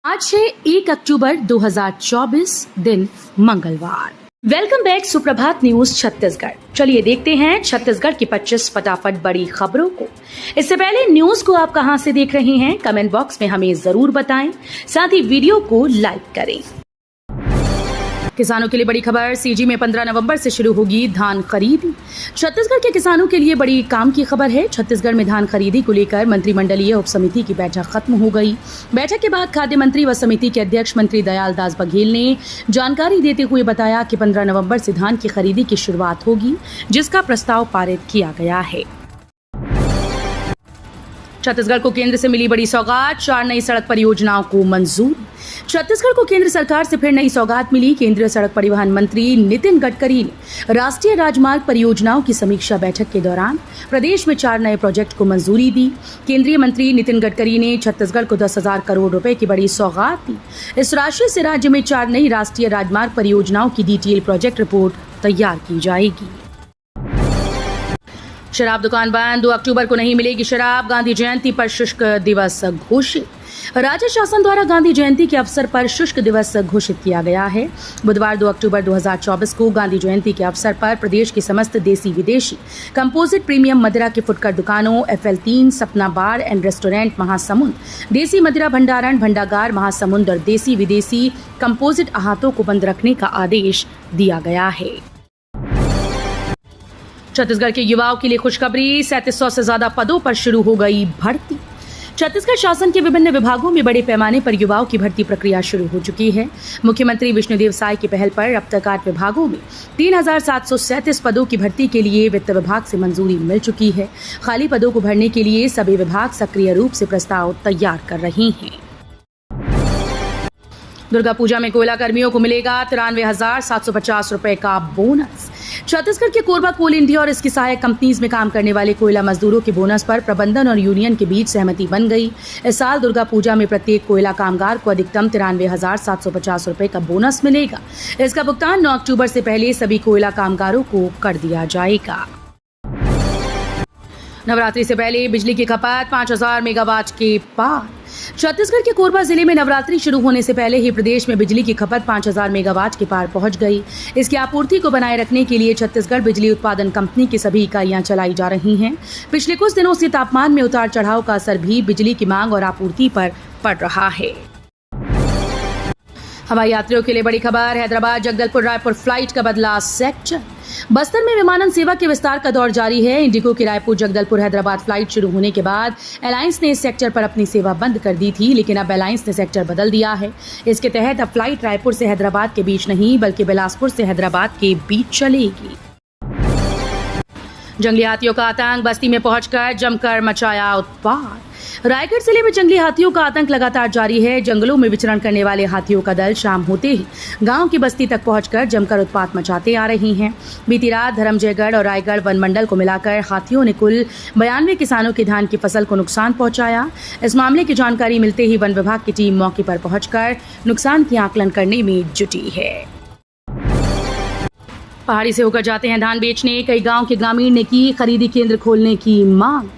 आज है 1 अक्टूबर 2024 दिन मंगलवार। वेलकम बैक सुप्रभात न्यूज छत्तीसगढ़। चलिए देखते हैं छत्तीसगढ़ की 25 फटाफट बड़ी खबरों को। इससे पहले न्यूज को आप कहां से देख रहे हैं कमेंट बॉक्स में हमें जरूर बताएं, साथ ही वीडियो को लाइक करें। किसानों के लिए बड़ी खबर, सीजी में 15 नवंबर से शुरू होगी धान खरीदी। छत्तीसगढ़ के किसानों के लिए बड़ी काम की खबर है। छत्तीसगढ़ में धान खरीदी को लेकर मंत्रिमंडलीय उप समिति की बैठक खत्म हो गई। बैठक के बाद खाद्य मंत्री व समिति के अध्यक्ष मंत्री दयाल दास बघेल ने जानकारी देते हुए बताया कि 15 नवंबर से धान की खरीदी की शुरुआत होगी, जिसका प्रस्ताव पारित किया गया है। छत्तीसगढ़ को केंद्र से मिली बड़ी सौगात, 4 नई सड़क परियोजनाओं को मंजूरी। छत्तीसगढ़ को केंद्र सरकार से फिर नई सौगात मिली। केंद्रीय सड़क परिवहन मंत्री नितिन गडकरी ने राष्ट्रीय राजमार्ग परियोजनाओं की समीक्षा बैठक के दौरान प्रदेश में 4 नए प्रोजेक्ट को मंजूरी दी। केंद्रीय मंत्री नितिन गडकरी ने छत्तीसगढ़ को 10,000 करोड़ रुपए की बड़ी सौगात दी। इस राशि से राज्य में 4 नई राष्ट्रीय राजमार्ग परियोजनाओं की डिटेल प्रोजेक्ट रिपोर्ट तैयार की जाएगी। शराब दुकान बंद, 2 अक्टूबर को नहीं मिलेगी शराब। गांधी जयंती पर शुष्क दिवस घोषित। राज्य शासन द्वारा गांधी जयंती के अवसर पर शुष्क दिवस घोषित किया गया है। बुधवार 2 अक्टूबर 2024 को गांधी जयंती के अवसर पर प्रदेश की समस्त देसी विदेशी कंपोजिट प्रीमियम मदिरा की फुटकर दुकानों FL3, सपना बार एंड रेस्टोरेंट महासमुंद, देसी मदिरा भंडारण भंडागार महासमुंद और देसी विदेशी कंपोजिट अहातों को बंद रखने का आदेश दिया गया है। छत्तीसगढ़ के युवाओं के लिए खुशखबरी, 3700 से ज्यादा पदों पर शुरू हो गई भर्ती। छत्तीसगढ़ शासन के विभिन्न विभागों में बड़े पैमाने पर युवाओं की भर्ती प्रक्रिया शुरू हो चुकी है। मुख्यमंत्री विष्णुदेव साय की पहल पर अब तक 8 विभागों में 3737 पदों की भर्ती के लिए वित्त विभाग से मंजूरी मिल चुकी है। खाली पदों को भरने के लिए सभी विभाग सक्रिय रूप से प्रस्ताव तैयार कर रहे हैं। दुर्गा पूजा में कोयला कर्मियों को मिलेगा 93,750 रुपए का बोनस। छत्तीसगढ़ के कोरबा कोल इंडिया और इसकी सहायक कंपनीज में काम करने वाले कोयला मजदूरों के बोनस पर प्रबंधन और यूनियन के बीच सहमति बन गई। इस साल दुर्गा पूजा में प्रत्येक कोयला कामगार को अधिकतम 93,750 रुपए का बोनस मिलेगा। इसका भुगतान 9 अक्टूबर से पहले सभी कोयला कामगारों को कर दिया जाएगा। नवरात्रि से पहले बिजली की खपत 5,000 मेगावाट के पार। छत्तीसगढ़ के कोरबा जिले में नवरात्रि शुरू होने से पहले ही प्रदेश में बिजली की खपत 5,000 मेगावाट के पार पहुंच गई। इसकी आपूर्ति को बनाए रखने के लिए छत्तीसगढ़ बिजली उत्पादन कंपनी की सभी इकाइयां चलाई जा रही हैं। पिछले कुछ दिनों से तापमान में उतार चढ़ाव का असर भी बिजली की मांग और आपूर्ति पर पड़ रहा है। हवाई यात्रियों के लिए बड़ी खबर, हैदराबाद जगदलपुर रायपुर फ्लाइट का बदला सेक्टर। बस्तर में विमानन सेवा के विस्तार का दौर जारी है। इंडिगो की रायपुर जगदलपुर हैदराबाद फ्लाइट शुरू होने के बाद एलायंस ने इस सेक्टर पर अपनी सेवा बंद कर दी थी, लेकिन अब एलायंस ने सेक्टर बदल दिया है। इसके तहत अब फ्लाइट रायपुर से हैदराबाद के बीच नहीं, बल्कि बिलासपुर से हैदराबाद के बीच चलेगी। जंगली हाथियों का आतंक, बस्ती में पहुंचकर जमकर मचाया उत्पात। रायगढ़ जिले में जंगली हाथियों का आतंक लगातार जारी है। जंगलों में विचरण करने वाले हाथियों का दल शाम होते ही गांव की बस्ती तक पहुंचकर जमकर उत्पात मचाते आ रही हैं। बीती रात धर्मजयगढ़ और रायगढ़ वन मंडल को मिलाकर हाथियों ने कुल 92 किसानों की धान की फसल को नुकसान पहुंचाया। इस मामले की जानकारी मिलते ही वन विभाग की टीम मौके पर पहुंचकर नुकसान की आकलन करने में जुटी है। पहाड़ी से होकर जाते हैं धान बेचने। कई गांव के ग्रामीण ने की खरीदी केंद्र खोलने की मांग।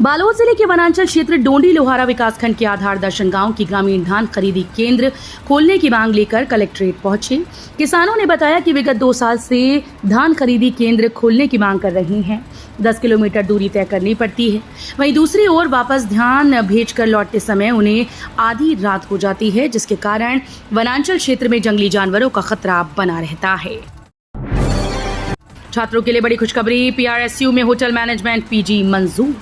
बालोद जिले के वनांचल क्षेत्र डोंडी लोहारा विकासखंड के आधार दर्शन गांव की ग्रामीण धान खरीदी केंद्र खोलने की मांग लेकर कलेक्ट्रेट पहुंचे। किसानों ने बताया कि विगत 2 साल से धान खरीदी केंद्र खोलने की मांग कर रहे हैं। 10 किलोमीटर दूरी तय करनी पड़ती है। वहीं दूसरी ओर वापस धान भेजकर लौटते समय उन्हें आधी रात हो जाती है, जिसके कारण वनांचल क्षेत्र में जंगली जानवरों का खतरा बना रहता है। छात्रों के लिए बड़ी खुशखबरी, PRSU में होटल मैनेजमेंट PG मंजूर।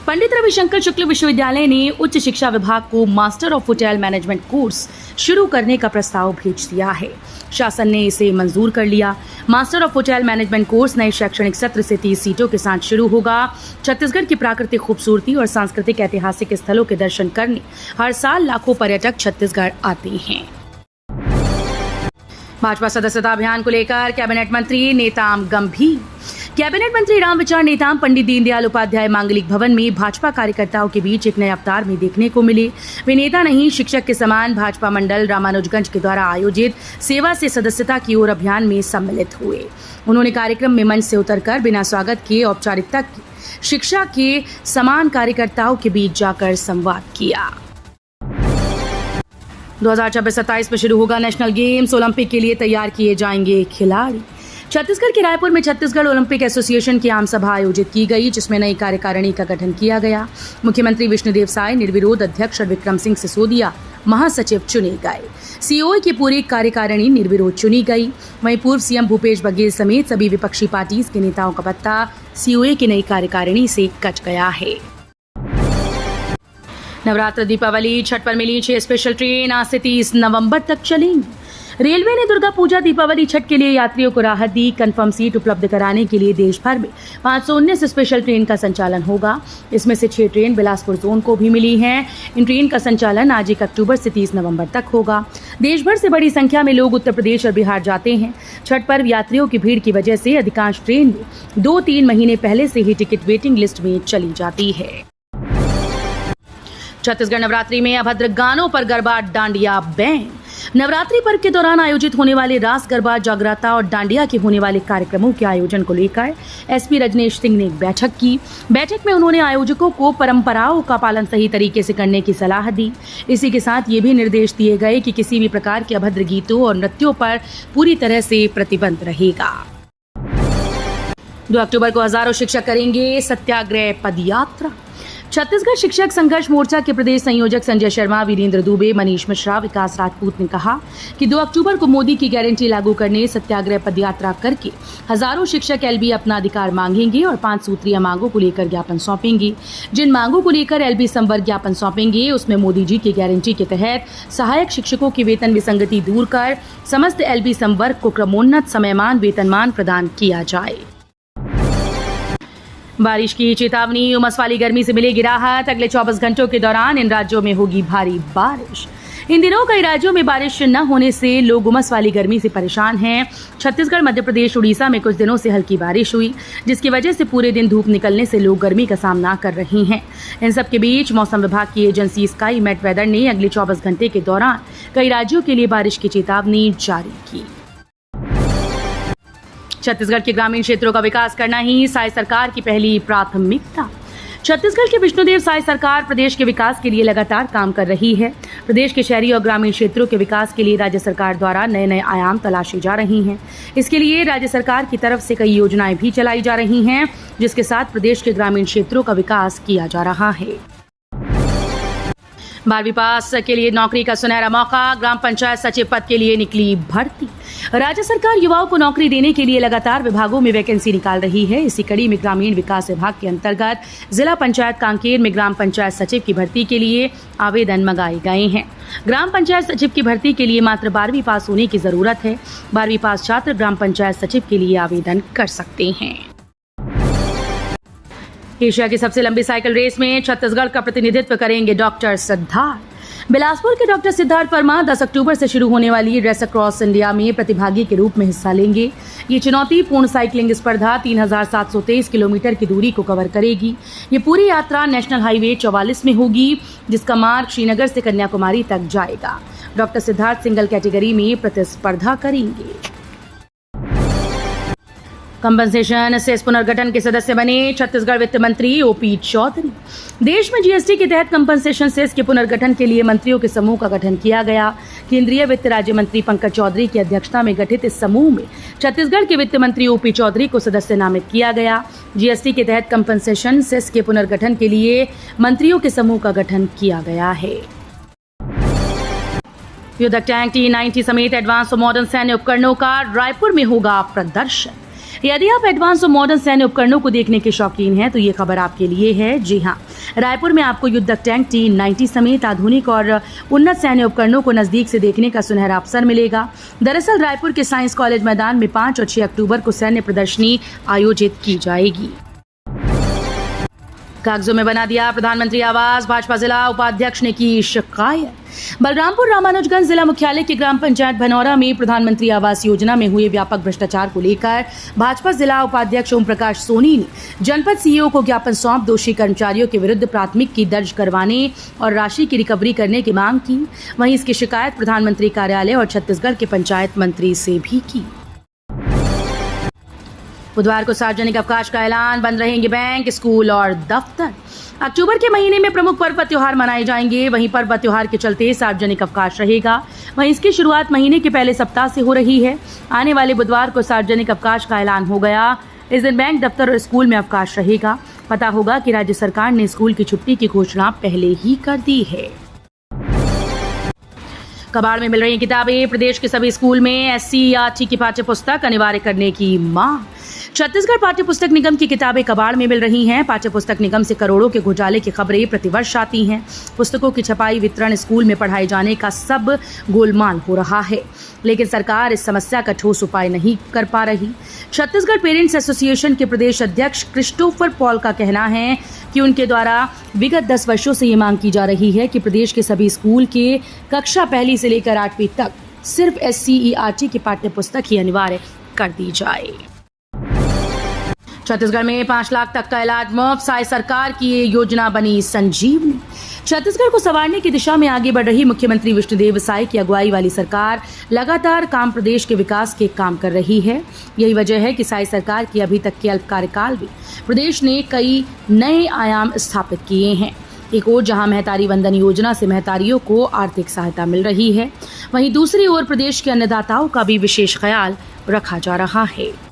पंडित रविशंकर शुक्ल विश्वविद्यालय ने उच्च शिक्षा विभाग को master of hotel management course शुरू करने का प्रस्ताव भेज दिया है। शासन ने इसे मंजूर कर लिया। Master of hotel management course नए शैक्षणिक सत्र से 30 सीटों के साथ शुरू होगा। छत्तीसगढ़ की प्राकृतिक खूबसूरती और सांस्कृतिक ऐतिहासिक स्थलों के दर्शन करने हर साल लाखों पर्यटक छत्तीसगढ़ आते हैं। भाजपा सदस्यता अभियान को लेकर कैबिनेट मंत्री नेताम गंभीर। कैबिनेट मंत्री रामविचार नेताम पंडित दीनदयाल उपाध्याय मांगलिक भवन में भाजपा कार्यकर्ताओं के बीच एक नए अवतार में देखने को मिले। वे नेता नहीं, शिक्षक के समान भाजपा मंडल रामानुजगंज के द्वारा आयोजित सेवा से सदस्यता की ओर अभियान में सम्मिलित हुए। उन्होंने कार्यक्रम में मंच से उतरकर बिना स्वागत के औपचारिकता की शिक्षा के समान कार्यकर्ताओं के बीच जाकर संवाद किया। 2026-27 में शुरू होगा नेशनल गेम्स। ओलंपिक के लिए तैयार किए जाएंगे खिलाड़ी। छत्तीसगढ़ के रायपुर में छत्तीसगढ़ ओलंपिक एसोसिएशन की आम सभा आयोजित की गई, जिसमें नई कार्यकारिणी का गठन किया गया। मुख्यमंत्री विष्णुदेव साय निर्विरोध अध्यक्ष और विक्रम सिंह सिसोदिया महासचिव चुने गए। सीओए की पूरी कार्यकारिणी निर्विरोध चुनी गई। वहीं पूर्व सीएम भूपेश बघेल समेत सभी विपक्षी पार्टी के नेताओं का पत्ता सीओए की नई कार्यकारिणी से कट गया है। नवरात्र, दीपावली, छठ पर मिली 6 स्पेशल ट्रेन आज से 30 नवंबर तक चलेंगी। रेलवे ने दुर्गा पूजा, दीपावली, छठ के लिए यात्रियों को राहत दी। कंफर्म सीट उपलब्ध कराने के लिए देश भर में 519 स्पेशल ट्रेन का संचालन होगा। इसमें से 6 ट्रेन बिलासपुर जोन को भी मिली हैं। इन ट्रेन का संचालन आज 1 अक्टूबर से 30 नवंबर तक होगा। देश भर से बड़ी संख्या में लोग उत्तर प्रदेश और बिहार जाते हैं। छठ पर्व यात्रियों की भीड़ की वजह से अधिकांश ट्रेन में 2-3 महीने पहले से ही टिकट वेटिंग लिस्ट में चली जाती है। छत्तीसगढ़ नवरात्रि में अभद्र गानों पर गरबा, डांडिया बैन। नवरात्रि पर्व के दौरान आयोजित होने वाले रास, गरबा, जागराता और डांडिया के होने वाले कार्यक्रमों के आयोजन को लेकर एसपी रजनेश सिंह ने एक बैठक की। बैठक में उन्होंने आयोजकों को परंपराओं का पालन सही तरीके से करने की सलाह दी। इसी के साथ ये भी निर्देश दिए गए कि किसी भी प्रकार के अभद्र गीतों और नृत्यों पर पूरी तरह से प्रतिबंध रहेगा। 2 अक्टूबर को हजारों शिक्षक करेंगे सत्याग्रह पदयात्रा। छत्तीसगढ़ शिक्षक संघर्ष मोर्चा के प्रदेश संयोजक संजय शर्मा, वीरेंद्र दुबे, मनीष मिश्रा, विकास राजपूत ने कहा कि 2 अक्टूबर को मोदी की गारंटी लागू करने सत्याग्रह पदयात्रा करके हजारों शिक्षक एलबी अपना अधिकार मांगेंगे और 5 सूत्रीय मांगों को लेकर ज्ञापन सौंपेंगे। जिन मांगों को लेकर एलबी संवर्ग ज्ञापन सौंपेंगे उसमें मोदी जी की गारंटी के तहत सहायक शिक्षकों की वेतन विसंगति दूर कर समस्त एलबी संवर्ग को क्रमोन्नत समयमान वेतनमान प्रदान किया जाए। बारिश की चेतावनी, उमस वाली गर्मी से मिलेगी राहत। अगले 24 घंटों के दौरान इन राज्यों में होगी भारी बारिश। इन दिनों कई राज्यों में बारिश न होने से लोग उमस वाली गर्मी से परेशान हैं। छत्तीसगढ़, मध्य प्रदेश, उड़ीसा में कुछ दिनों से हल्की बारिश हुई, जिसकी वजह से पूरे दिन धूप निकलने से लोग गर्मी का सामना कर रहे हैं। इन सब के बीच मौसम विभाग की एजेंसी स्काई मेट वेदर ने अगले 24 घंटे के दौरान कई राज्यों के लिए बारिश की चेतावनी जारी की। छत्तीसगढ़ के ग्रामीण क्षेत्रों का विकास करना ही साय सरकार की पहली प्राथमिकता। छत्तीसगढ़ के विष्णुदेव साय सरकार प्रदेश के विकास के लिए लगातार काम कर रही है। प्रदेश के शहरी और ग्रामीण क्षेत्रों के विकास के लिए राज्य सरकार द्वारा नए नए आयाम तलाशे जा रही हैं। इसके लिए राज्य सरकार की तरफ से कई योजनाएं भी चलाई जा रही हैं, जिसके साथ प्रदेश के ग्रामीण क्षेत्रों का विकास किया जा रहा है। 12वीं पास के लिए नौकरी का सुनहरा मौका, ग्राम पंचायत सचिव पद के लिए निकली भर्ती। राज्य सरकार युवाओं को नौकरी देने के लिए लगातार विभागों में वैकेंसी निकाल रही है। इसी कड़ी में ग्रामीण विकास विभाग के अंतर्गत जिला पंचायत कांकेर में ग्राम पंचायत सचिव की भर्ती के लिए आवेदन मंगाए गए हैं। ग्राम पंचायत सचिव की भर्ती के लिए मात्र 12वीं पास होने की जरूरत है। 12वीं पास छात्र ग्राम पंचायत सचिव के लिए आवेदन कर सकते हैं। एशिया की सबसे लंबी साइकिल रेस में छत्तीसगढ़ का प्रतिनिधित्व करेंगे डॉक्टर सिद्धार्थ। बिलासपुर के डॉक्टर सिद्धार्थ वर्मा 10 अक्टूबर से शुरू होने वाली रेस अक्रॉस इंडिया में प्रतिभागी के रूप में हिस्सा लेंगे। ये चुनौतीपूर्ण साइकिलिंग स्पर्धा 3723 किलोमीटर की दूरी को कवर करेगी। ये पूरी यात्रा नेशनल हाईवे 44 में होगी, जिसका मार्ग श्रीनगर से कन्याकुमारी तक जाएगा। डॉक्टर सिद्धार्थ सिंगल कैटेगरी में प्रतिस्पर्धा करेंगे। कंपनसेशन सेस पुनर्गठन के सदस्य बने छत्तीसगढ़ वित्त मंत्री ओपी चौधरी। देश में जीएसटी के तहत कंपनसेशन सेस के पुनर्गठन के लिए मंत्रियों के समूह का गठन किया गया। केंद्रीय वित्त राज्य मंत्री पंकज चौधरी की अध्यक्षता में गठित इस समूह में छत्तीसगढ़ के वित्त मंत्री ओपी चौधरी को सदस्य नामित किया गया। जीएसटी के तहत कंपनसेशन सेस के पुनर्गठन के लिए मंत्रियों के समूह का गठन किया गया है। युद्धक टैंक T90 समेत एडवांस और मॉडर्न सैन्य उपकरणों का रायपुर में होगा प्रदर्शन। यदि आप एडवांस और मॉडर्न सैन्य उपकरणों को देखने के शौकीन हैं तो ये खबर आपके लिए है। जी हां, रायपुर में आपको युद्धक टैंक T90 समेत आधुनिक और उन्नत सैन्य उपकरणों को नजदीक से देखने का सुनहरा अवसर मिलेगा। दरअसल रायपुर के साइंस कॉलेज मैदान में 5 और 6 अक्टूबर को सैन्य प्रदर्शनी आयोजित की जाएगी। कागजों में बना दिया प्रधानमंत्री आवास, भाजपा जिला उपाध्यक्ष ने की शिकायत। बलरामपुर रामानुजगंज जिला मुख्यालय की ग्राम पंचायत भनौरा में प्रधानमंत्री आवास योजना में हुए व्यापक भ्रष्टाचार को लेकर भाजपा जिला उपाध्यक्ष ओम प्रकाश सोनी ने जनपद सीईओ को ज्ञापन सौंप दोषी कर्मचारियों के विरुद्ध प्राथमिकी दर्ज करवाने और राशि की रिकवरी करने की मांग की। वहीं इसकी शिकायत प्रधानमंत्री कार्यालय और छत्तीसगढ़ के पंचायत मंत्री से भी की। बुधवार को सार्वजनिक अवकाश का ऐलान, बंद रहेंगे बैंक, स्कूल और दफ्तर। अक्टूबर के महीने में प्रमुख पर्व व त्योहार मनाए जाएंगे। वहीं पर्व व त्योहार के चलते सार्वजनिक अवकाश रहेगा। वहीं इसकी शुरुआत महीने के पहले सप्ताह से हो रही है। आने वाले बुधवार को सार्वजनिक अवकाश का ऐलान हो गया। इस दिन बैंक, दफ्तर और स्कूल में अवकाश रहेगा। पता होगा कि राज्य सरकार ने स्कूल की छुट्टी की घोषणा पहले ही कर दी है। कबाड़ में मिल रही किताबें, प्रदेश के सभी स्कूल में SCERT की पाठ्य पुस्तक अनिवार्य करने की मांग। छत्तीसगढ़ पाठ्य पुस्तक निगम की किताबें कबाड़ में मिल रही हैं। पाठ्य पुस्तक निगम से करोड़ों के घोटाले की खबरें प्रतिवर्ष आती हैं। पुस्तकों की छपाई, वितरण, स्कूल में पढ़ाए जाने का सब गोलमाल हो रहा है, लेकिन सरकार इस समस्या का ठोस उपाय नहीं कर पा रही। छत्तीसगढ़ पेरेंट्स एसोसिएशन के प्रदेश अध्यक्ष क्रिस्टोफर पॉल का कहना है कि उनके द्वारा विगत 10 वर्षों से ये मांग की जा रही है कि प्रदेश के सभी स्कूल के कक्षा 1 से लेकर 8वीं तक सिर्फ SCERT की पाठ्य पुस्तक ही अनिवार्य कर दी जाए। छत्तीसगढ़ में 5 लाख तक का इलाज मुफ्त, साई सरकार की ये योजना बनी संजीवनी। छत्तीसगढ़ को संवारने की दिशा में आगे बढ़ रही मुख्यमंत्री विष्णुदेव साई की अगुवाई वाली सरकार लगातार प्रदेश के विकास के काम कर रही है। यही वजह है कि साई सरकार की अभी तक के अल्प कार्यकाल में प्रदेश ने कई नए आयाम स्थापित किए हैं। एक ओर जहां महतारी वंदन योजना से महतारियों को आर्थिक सहायता मिल रही है, वहीं दूसरी ओर प्रदेश के अन्नदाताओं का भी विशेष ख्याल रखा जा रहा है।